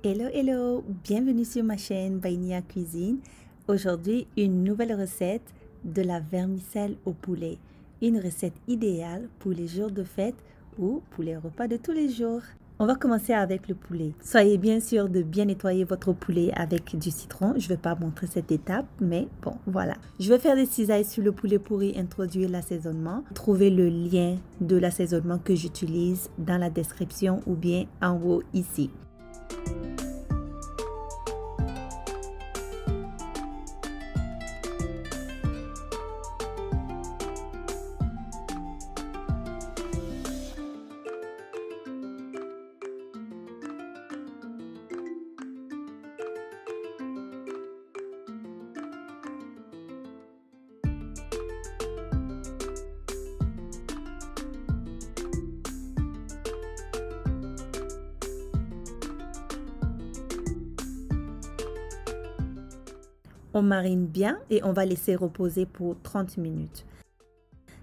Hello, hello! Bienvenue sur ma chaîne Vainia Cuisine. Aujourd'hui, une nouvelle recette de la vermicelle au poulet. Une recette idéale pour les jours de fête ou pour les repas de tous les jours. On va commencer avec le poulet. Soyez bien sûr de bien nettoyer votre poulet avec du citron. Je ne vais pas montrer cette étape, mais bon, voilà. Je vais faire des cisailles sur le poulet pour y introduire l'assaisonnement. Trouvez le lien de l'assaisonnement que j'utilise dans la description ou bien en haut ici. On marine bien et on va laisser reposer pour 30 minutes.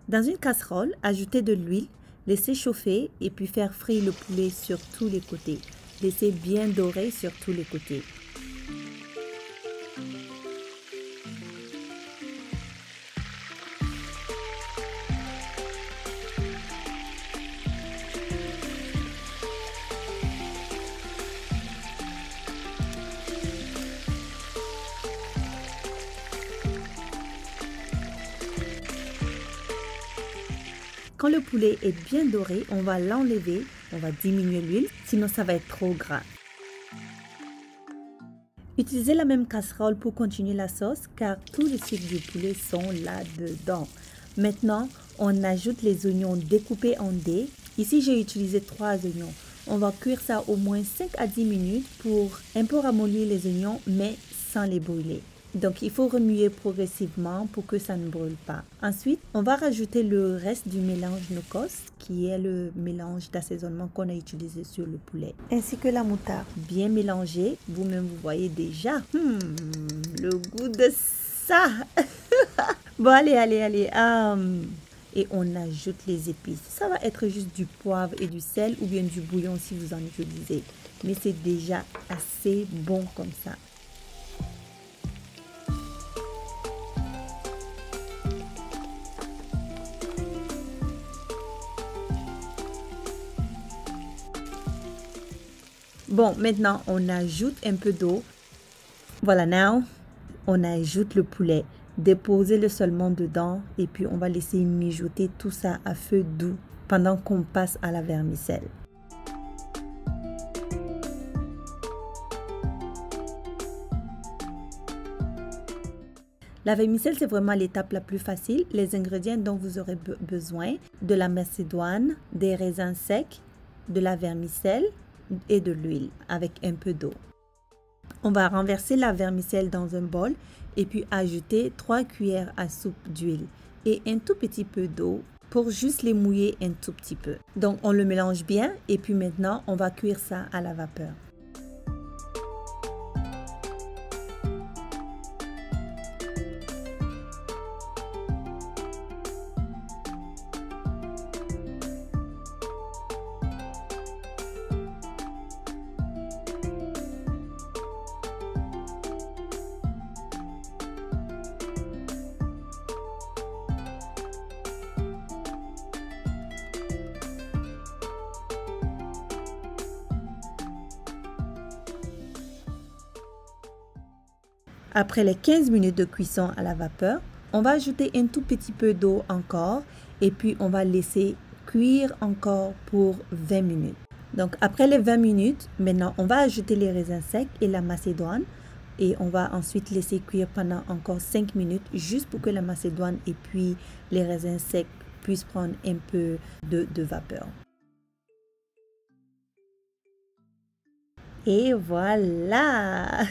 Dans une casserole, ajoutez de l'huile, laissez chauffer et puis faire frire le poulet sur tous les côtés. Laissez bien dorer sur tous les côtés. Quand le poulet est bien doré, on va l'enlever, on va diminuer l'huile, sinon ça va être trop gras. Utilisez la même casserole pour continuer la sauce car tous les sucres du poulet sont là-dedans. Maintenant, on ajoute les oignons découpés en dés. Ici, j'ai utilisé 3 oignons. On va cuire ça au moins 5 à 10 minutes pour un peu ramollir les oignons, mais sans les brûler. Donc, il faut remuer progressivement pour que ça ne brûle pas. Ensuite, on va rajouter le reste du mélange no-cos, qui est le mélange d'assaisonnement qu'on a utilisé sur le poulet, ainsi que la moutarde. Bien mélangé, vous-même vous voyez déjà le goût de ça. Bon, allez. Et on ajoute les épices. Ça va être juste du poivre et du sel ou bien du bouillon si vous en utilisez. Mais c'est déjà assez bon comme ça. Bon, maintenant, on ajoute un peu d'eau. Voilà, now, on ajoute le poulet. Déposez-le seulement dedans et puis on va laisser mijoter tout ça à feu doux pendant qu'on passe à la vermicelle. La vermicelle, c'est vraiment l'étape la plus facile. Les ingrédients dont vous aurez besoin, de la macédoine, des raisins secs, de la vermicelle et de l'huile avec un peu d'eau. On va renverser la vermicelle dans un bol et puis ajouter 3 cuillères à soupe d'huile et un tout petit peu d'eau pour juste les mouiller un tout petit peu. Donc on le mélange bien et puis maintenant on va cuire ça à la vapeur. Après les 15 minutes de cuisson à la vapeur, on va ajouter un tout petit peu d'eau encore et puis on va laisser cuire encore pour 20 minutes. Donc après les 20 minutes, maintenant on va ajouter les raisins secs et la macédoine et on va ensuite laisser cuire pendant encore 5 minutes juste pour que la macédoine et puis les raisins secs puissent prendre un peu de vapeur. Et voilà!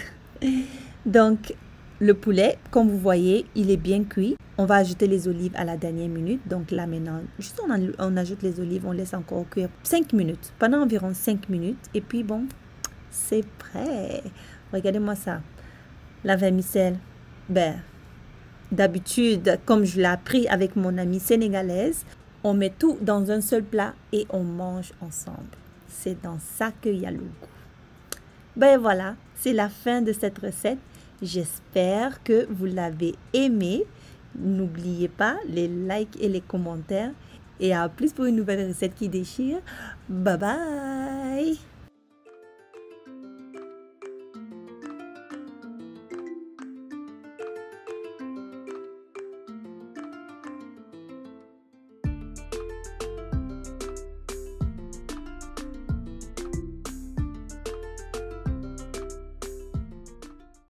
Donc, le poulet, comme vous voyez, il est bien cuit. On va ajouter les olives à la dernière minute. Donc là, maintenant, juste on ajoute les olives, on laisse encore cuire 5 minutes, pendant environ 5 minutes. Et puis bon, c'est prêt. Regardez-moi ça. La vermicelle, d'habitude, comme je l'ai appris avec mon amie sénégalaise, on met tout dans un seul plat et on mange ensemble. C'est dans ça qu'il y a le goût. Ben voilà, c'est la fin de cette recette. J'espère que vous l'avez aimée. N'oubliez pas les likes et les commentaires. Et à plus pour une nouvelle recette qui déchire. Bye bye!